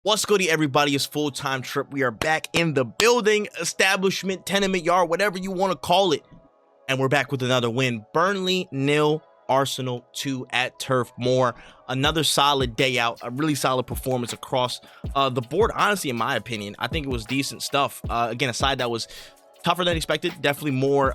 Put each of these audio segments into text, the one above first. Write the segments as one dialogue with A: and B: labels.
A: What's good, everybody? It's full-time trip. We are back in the building, establishment, tenement yard, whatever you want to call it. And we're back with another win. Burnley 0, Arsenal 2 at Turf Moor. Another solid day out, a really solid performance across the board. Honestly, in my opinion, I think it was decent stuff. Again, a side that was tougher than expected, definitely more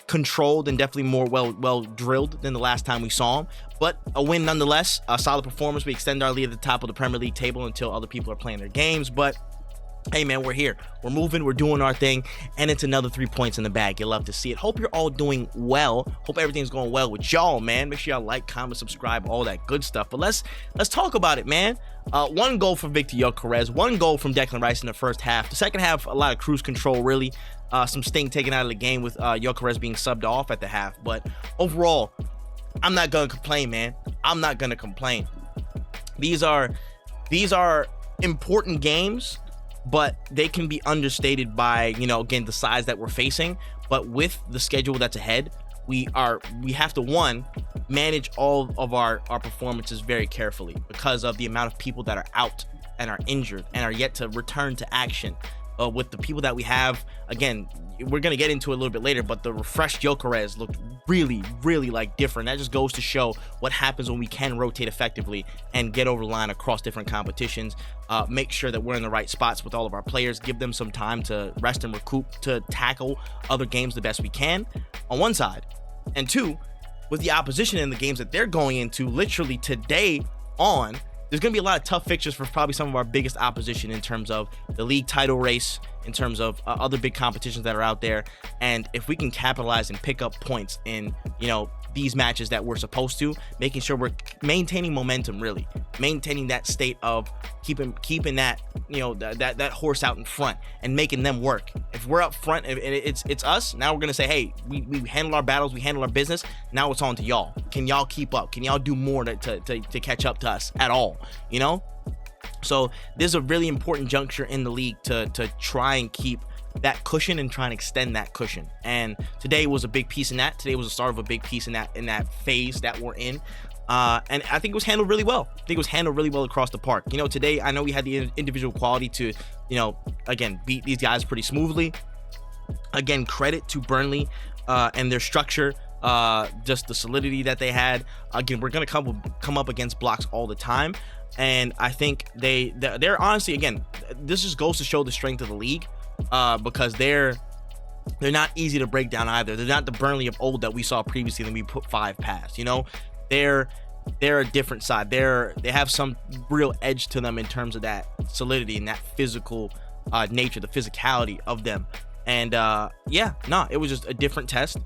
A: controlled and definitely more well drilled than the last time we saw him. But a win nonetheless, a solid performance. We extend our lead at the top of the Premier League table until other people are playing their games. But hey, man, we're here. We're moving. We're doing our thing. And it's another 3 points in the bag. You love to see it. Hope you're all doing well. Hope everything's going well with y'all, man. Make sure y'all like, comment, subscribe, all that good stuff. But let's talk about it, man. One goal from Viktor Gyökeres. One goal from Declan Rice in the first half. The second half, a lot of cruise control, really. Some sting taken out of the game with Gyökeres being subbed off at the half. But overall, I'm not going to complain, man. I'm not going to complain. These are important games, but they can be understated by, again, the size that we're facing. But with the schedule that's ahead, we have to, one, manage all of our performances very carefully because of the amount of people that are out and are injured and are yet to return to action. With the people that we have, again, we're going to get into it a little bit later, but the refreshed Gyökeres looked really, really different. That just goes to show what happens when we can rotate effectively and get over the line across different competitions. Make sure that we're in the right spots with all of our players, give them some time to rest and recoup, to tackle other games the best we can on one side. And two, with the opposition in the games that they're going into literally today on, there's going to be a lot of tough fixtures for probably some of our biggest opposition in terms of the league title race, in terms of other big competitions that are out there. And if we can capitalize and pick up points in, these matches that we're supposed to, making sure we're maintaining momentum, really maintaining that state of keeping that, that horse out in front and making them work. If we're up front and it's us, now we're going to say, hey, we handle our battles, we handle our business. Now it's on to y'all. Can y'all keep up? Can y'all do more to catch up to us at all? So this is a really important juncture in the league to try and keep that cushion and try and extend that cushion. And today was a big piece in that. Today was the start of a big piece in that phase that we're in. And I think it was handled really well. I think it was handled really well across the park. Today, I know we had the individual quality to, again, beat these guys pretty smoothly. Again, credit to Burnley and their structure. Just the solidity that they had. Again, we're going to come up against blocks all the time. And I think they're honestly, again, this just goes to show the strength of the league, because they're not easy to break down either. They're not the Burnley of old that we saw previously that we put 5 past. They're a different side. They have some real edge to them in terms of that solidity and that physical nature, the physicality of them. And it was just a different test.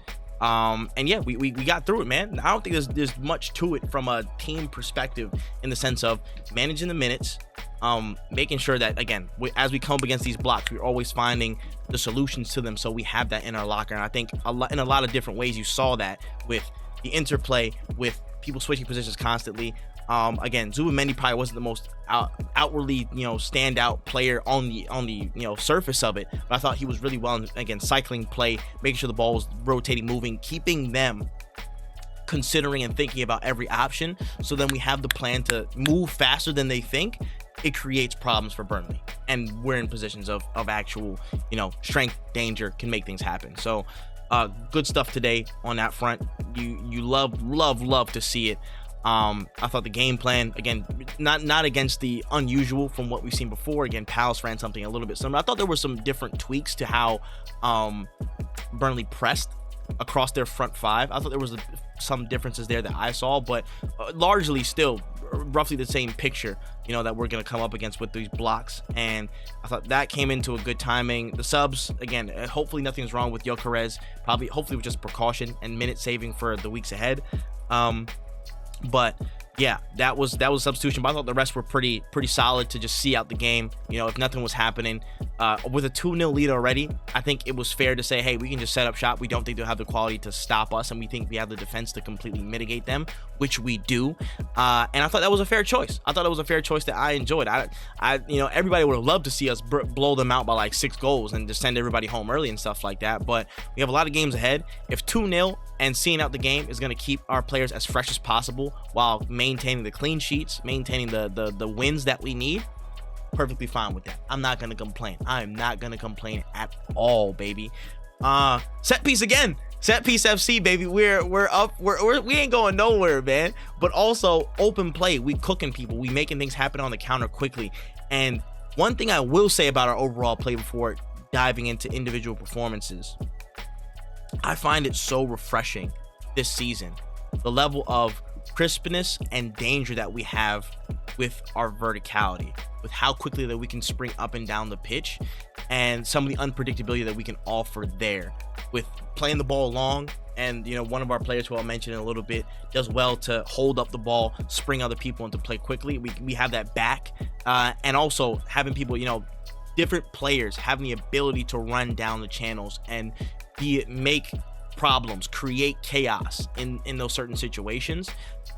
A: We got through it, man. I don't think there's much to it from a team perspective in the sense of managing the minutes, making sure that, again, as we come up against these blocks, we're always finding the solutions to them, so we have that in our locker. And I think in a lot of different ways you saw that with the interplay, with people switching positions constantly. Again, Zubimendi probably wasn't the most outwardly, standout player on the surface of it, but I thought he was really well in, again, cycling play, making sure the ball was rotating, moving, keeping them considering and thinking about every option. So then we have the plan to move faster than they think. It creates problems for Burnley, and we're in positions of actual, strength, danger, can make things happen. So good stuff today on that front. You love to see it. I thought the game plan, again, not against the unusual from what we've seen before. Again, Palace ran something a little bit similar. I thought there were some different tweaks to how Burnley pressed across their front 5. I thought there was some differences there that I saw, but largely still roughly the same picture, that we're going to come up against with these blocks. And I thought that came into a good timing. The subs, again, hopefully nothing's wrong with Gyökeres. Hopefully with just precaution and minute saving for the weeks ahead. But yeah, that was a substitution, but I thought the rest were pretty solid to just see out the game. If nothing was happening with a 2-0 lead already, I think it was fair to say, hey, we can just set up shop. We don't think they'll have the quality to stop us, and we think we have the defense to completely mitigate them, which we do. And I thought that was a fair choice. I thought it was a fair choice that I enjoyed. Everybody would have loved to see us blow them out by like 6 goals and just send everybody home early and stuff like that. But we have a lot of games ahead. If 2-0 and seeing out the game is going to keep our players as fresh as possible while maintaining the clean sheets, maintaining the wins that we need, perfectly fine with that. I'm not gonna complain. I am not gonna complain at all, baby. Set piece again. Set piece FC, baby. We're up. We ain't going nowhere, man. But also open play. We cooking people. We making things happen on the counter quickly. And one thing I will say about our overall play before diving into individual performances, I find it so refreshing this season, the level of crispness and danger that we have with our verticality, with how quickly that we can spring up and down the pitch, and some of the unpredictability that we can offer there with playing the ball long. And one of our players, who I'll mention in a little bit, does well to hold up the ball, spring other people into play quickly. We have that back, and also having people, different players having the ability to run down the channels and make problems, create chaos in those certain situations.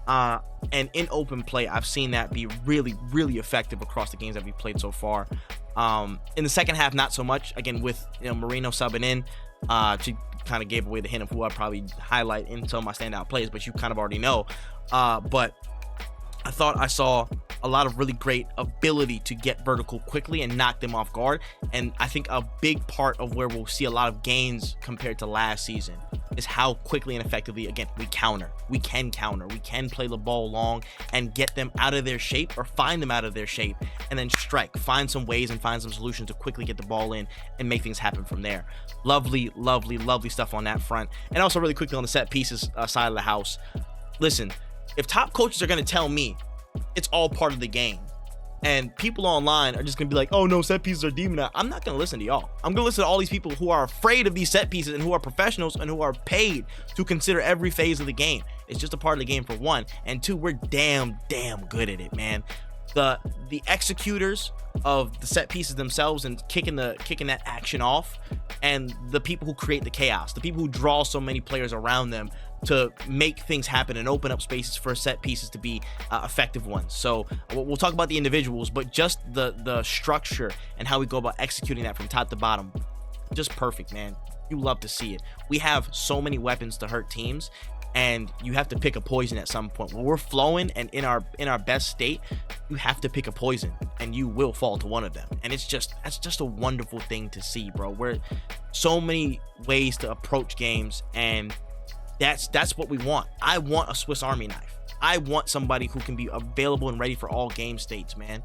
A: And in open play, I've seen that be really, really effective across the games that we've played so far. In the second half, not so much. Again, with Marino subbing in, to kind of gave away the hint of who I'd probably highlight in some of my standout plays, but you kind of already know. But I thought I saw a lot of really great ability to get vertical quickly and knock them off guard. And I think a big part of where we'll see a lot of gains compared to last season is how quickly and effectively, again, we counter. We can counter. We can play the ball long and get them out of their shape, or find them out of their shape, and then strike. Find some ways and find some solutions to quickly get the ball in and make things happen from there. Lovely, lovely, lovely stuff on that front. And also really quickly on the set pieces side of the house. Listen, if top coaches are going to tell me it's all part of the game, and people online are just gonna be like, oh no, set pieces are demonized, I'm not gonna listen to y'all. I'm gonna listen to all these people who are afraid of these set pieces and who are professionals and who are paid to consider every phase of the game. It's just a part of the game, for one, and two, we're damn good at it, man. The executors of the set pieces themselves and kicking that action off, and the people who create the chaos, the people who draw so many players around them to make things happen and open up spaces for set pieces to be effective ones. So we'll talk about the individuals, but just the structure and how we go about executing that from top to bottom, just perfect, man. You love to see it. We have so many weapons to hurt teams, and you have to pick a poison at some point. When we're flowing and in our best state, you have to pick a poison, and you will fall to one of them. And that's just a wonderful thing to see, bro. We're so many ways to approach games, and that's what we want. I want a Swiss Army knife. I want somebody who can be available and ready for all game states, man.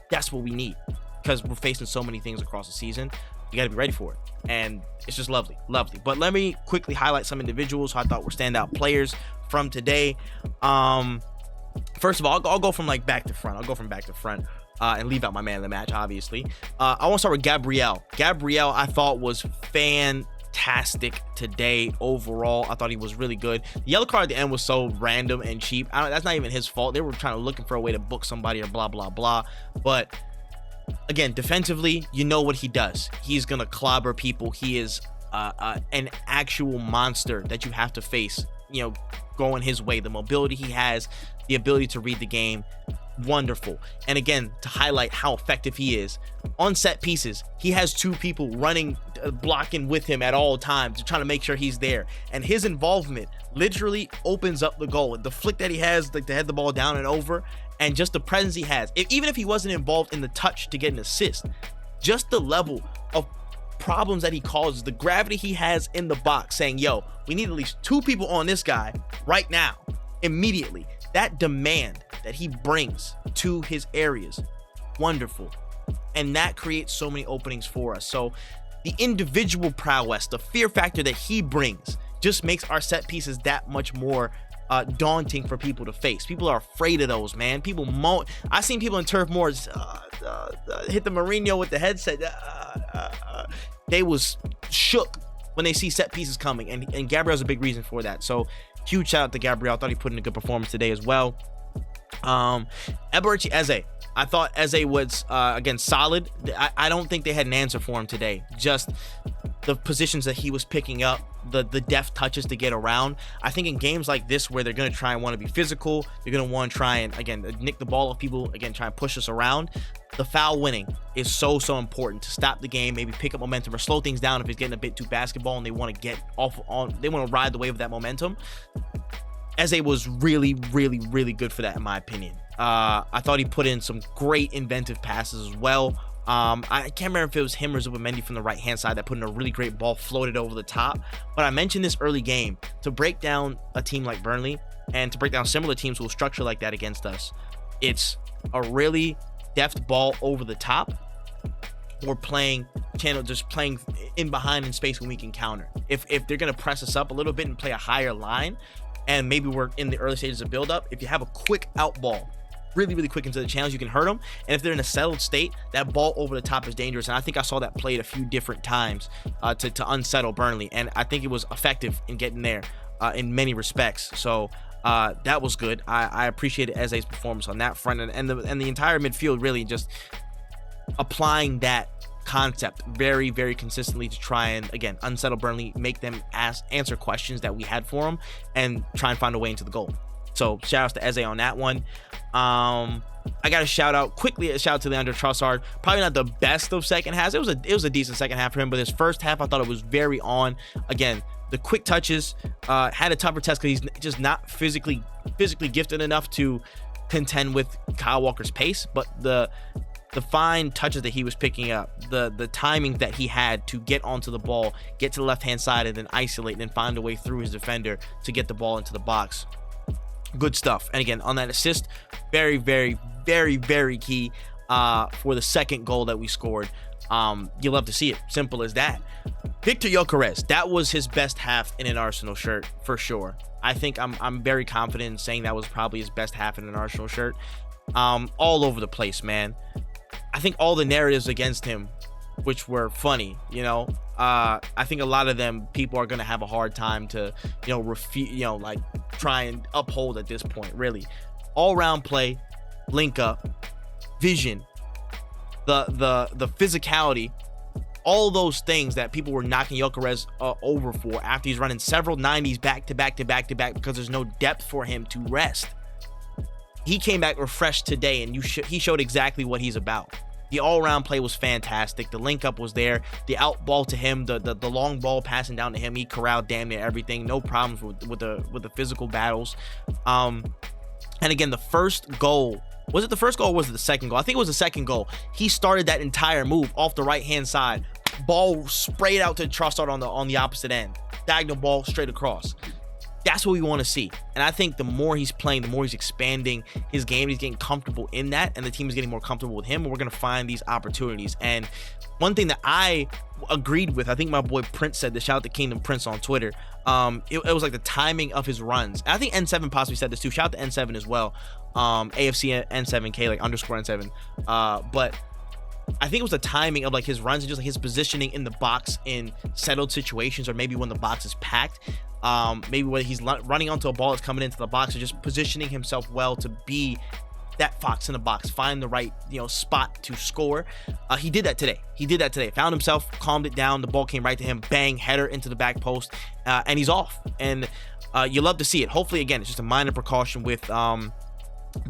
A: That's what we need, because we're facing so many things across the season. You got to be ready for it, and it's just lovely. But let me quickly highlight some individuals who I thought were standout players from today. First of all, I'll go from back to front. And leave out my man of the match, obviously. I want to start with Gabriel. Gabriel, I thought, was fantastic today overall. I thought he was really good. The yellow card at the end was so random and cheap. That's not even his fault. They were looking for a way to book somebody or blah blah blah. But again, defensively, you know what he does. He's gonna clobber people. He is an actual monster that you have to face, going his way. The mobility he has, the ability to read the game, wonderful. And again, to highlight how effective he is on set pieces, he has two people running, blocking with him at all times, trying to make sure he's there. And his involvement literally opens up the goal. The flick that he has, to head the ball down and over, and just the presence he has. Even if he wasn't involved in the touch to get an assist, just the level of problems that he causes, the gravity he has in the box, saying, yo, we need at least two people on this guy right now, immediately. That demand that he brings to his areas, wonderful. And that creates so many openings for us. So the individual prowess, the fear factor that he brings, just makes our set pieces that much more daunting for people to face. People are afraid of those, man. I've seen people in Turf Moor hit the Mourinho with the headset. They was shook when they see set pieces coming, and Gabriel's a big reason for that. So huge shout out to Gabriel. I thought he put in a good performance today as well. Eberechi Eze, I thought Eze was again solid. I don't think they had an answer for him today. Just the positions that he was picking up, the deft touches to get around. I think in games like this, where they're going to try and want to be physical, they're going to want to try and, again, nick the ball off people, again, try and push us around. The foul winning is so important to stop the game, maybe pick up momentum or slow things down if it's getting a bit too basketball and they want to get off on, they want to ride the wave of that momentum. Eze was really, really, really good for that, in my opinion. I thought he put in some great inventive passes as well. I can't remember if it was him or Zubimendi from the right-hand side that put in a really great ball, floated over the top. But I mentioned this early game, to break down a team like Burnley and to break down similar teams who will structure like that against us, it's a really deft ball over the top, or just playing in behind in space when we can counter. If they're going to press us up a little bit and play a higher line, and maybe we're in the early stages of build-up, if you have a quick out ball, really, really quick into the channels, you can hurt them. And if they're in a settled state, that ball over the top is dangerous. And I think I saw that played a few different times to unsettle Burnley. And I think it was effective in getting there in many respects. So that was good. I appreciated Eze's performance on that front. And the entire midfield really just applying that concept very, very consistently to try and, again, unsettle Burnley, make them answer questions that we had for them, and try and find a way into the goal. So shout outs to Eze on that one. I got a shout out to Leandro Trossard. Probably not the best of second halves. It was a decent second half for him, but his first half I thought it was very on. Again, the quick touches, had a tougher test because he's just not physically gifted enough to contend with Kyle Walker's pace, but the fine touches that he was picking up, the timing that he had to get onto the ball, get to the left-hand side, and then isolate, and then find a way through his defender to get the ball into the box. Good stuff. And again, on that assist, very, very, very, very key for the second goal that we scored. You love to see it. Simple as that. Viktor Gyökeres, that was his best half in an Arsenal shirt for sure. I think I'm very confident in saying that was probably his best half in an Arsenal shirt. All over the place, man. I think all the narratives against him, which were funny, I think a lot of them people are gonna have a hard time to, refute, like try and uphold at this point. Really, all-round play, link up, vision, the physicality, all those things that people were knocking Gyökeres over for after he's running several 90s back to back because there's no depth for him to rest. He came back refreshed today, and he showed exactly what he's about. The all-around play was fantastic. The link-up was there. The out ball to him, the long ball passing down to him, he corralled damn near everything. No problems with the physical battles. And again, the first goal, was it the first goal or was it the second goal? I think it was the second goal. He started that entire move off the right-hand side. Ball sprayed out to Trossard on the opposite end. Diagonal ball straight across. That's what we want to see. And I think the more he's playing, the more he's expanding his game. He's getting comfortable in that, and the team is getting more comfortable with him, and we're going to find these opportunities. And one thing that I agreed with, I think my boy Prince said this, shout out to Kingdom Prince on Twitter, it was like the timing of his runs. And I think N7 possibly said this too. Shout out to N7 as well. AFC N7K, like _N7. But I think it was the timing of like his runs and just like his positioning in the box in settled situations, or maybe when the box is packed. Maybe when he's running onto a ball that's coming into the box, or just positioning himself well to be that fox in the box, find the right spot to score. He did that today. Found himself, calmed it down. The ball came right to him. Bang, header into the back post, and he's off. And you love to see it. Hopefully, again, it's just a minor precaution with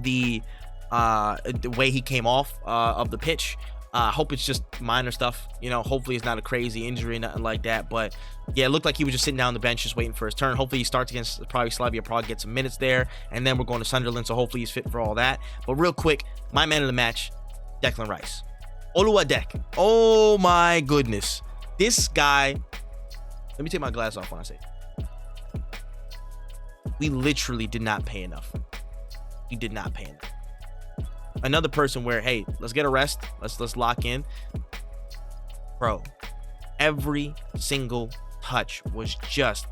A: the way he came off of the pitch. Hope it's just minor stuff, hopefully it's not a crazy injury, nothing like that. But yeah, it looked like he was just sitting down on the bench just waiting for his turn. Hopefully he starts against probably Slavia Prague, gets some minutes there, and then we're going to Sunderland, so hopefully he's fit for all that. But real quick, my man of the match, Declan Rice. Oluwadek. Oh my goodness. This guy, let me take my glass off when I say it. We literally did not pay enough. We did not pay enough. Another person where, hey, let's get a rest. Let's lock in. Bro, every single touch was just,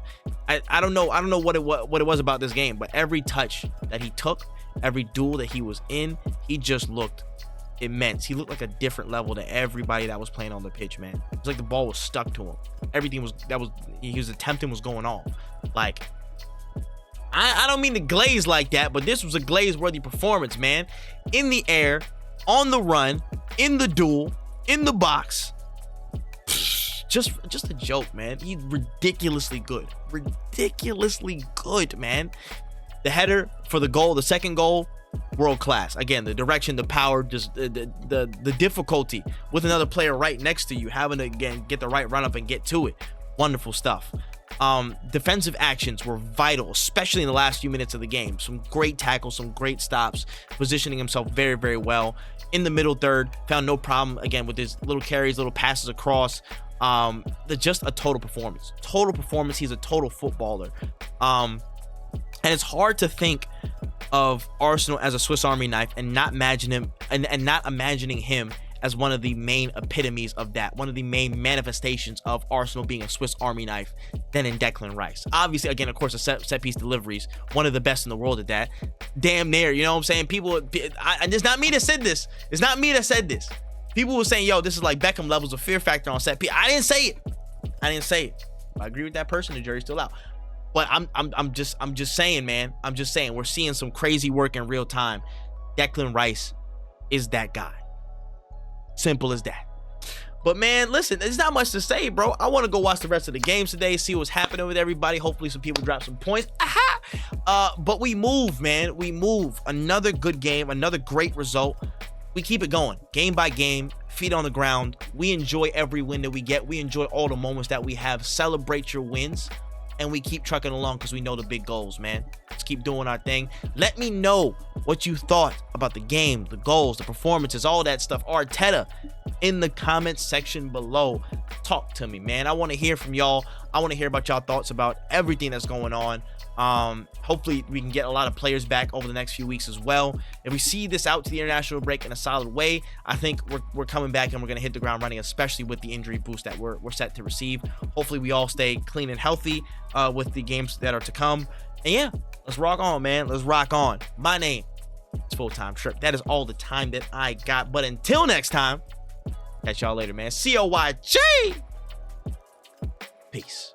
A: I don't know what it was about this game, but every touch that he took, every duel that he was in, he just looked immense. He looked like a different level to everybody that was playing on the pitch, man. It's like the ball was stuck to him. Everything he was attempting was going off. Like, I don't mean to glaze like that, but this was a glaze-worthy performance, man. In the air, on the run, in the duel, in the box. Just a joke, man. He's ridiculously good. Ridiculously good, man. The header for the goal, the second goal, world class. Again, the direction, the power, just the difficulty with another player right next to you, having to, again, get the right run up and get to it. Wonderful stuff. Defensive actions were vital, especially in the last few minutes of the game. Some great tackles, some great stops, positioning himself very, very well. In the middle third, found no problem, again, with his little carries, little passes across. Just a total performance. Total performance. He's a total footballer. And it's hard to think of Arsenal as a Swiss Army knife and not imagine him and not imagining him as one of the main epitomes of that, one of the main manifestations of Arsenal being a Swiss Army knife than in Declan Rice. Obviously, again, of course, the set piece deliveries, one of the best in the world at that. Damn near, you know what I'm saying? People, and it's not me that said this. It's not me that said this. People were saying, yo, this is like Beckham levels of fear factor on set piece. I didn't say it. I agree with that person. The jury's still out. But I'm just saying, man. I'm just saying, we're seeing some crazy work in real time. Declan Rice is that guy. Simple as that. But man, listen, there's not much to say, bro. I want to go watch the rest of the games today, see what's happening with everybody. Hopefully some people drop some points. But we move, man. We move. Another good game, another great result. We keep it going, game by game, feet on the ground. We enjoy every win that we get. We enjoy all the moments that we have. Celebrate your wins. And we keep trucking along because we know the big goals, man. Let's keep doing our thing. Let me know what you thought about the game, the goals, the performances, all that stuff. Arteta, in the comments section below. Talk to me, man. I want to hear from y'all. I want to hear about y'all thoughts about everything that's going on. Hopefully we can get a lot of players back over the next few weeks as well. If we see this out to the international break in a solid way, I think we're coming back and we're going to hit the ground running, especially with the injury boost that we're set to receive. Hopefully we all stay clean and healthy with the games that are to come. And yeah, let's rock on, man. Let's rock on. My name is Full-Time Trip. That is all the time that I got. But until next time, catch y'all later, man. COYG. Peace.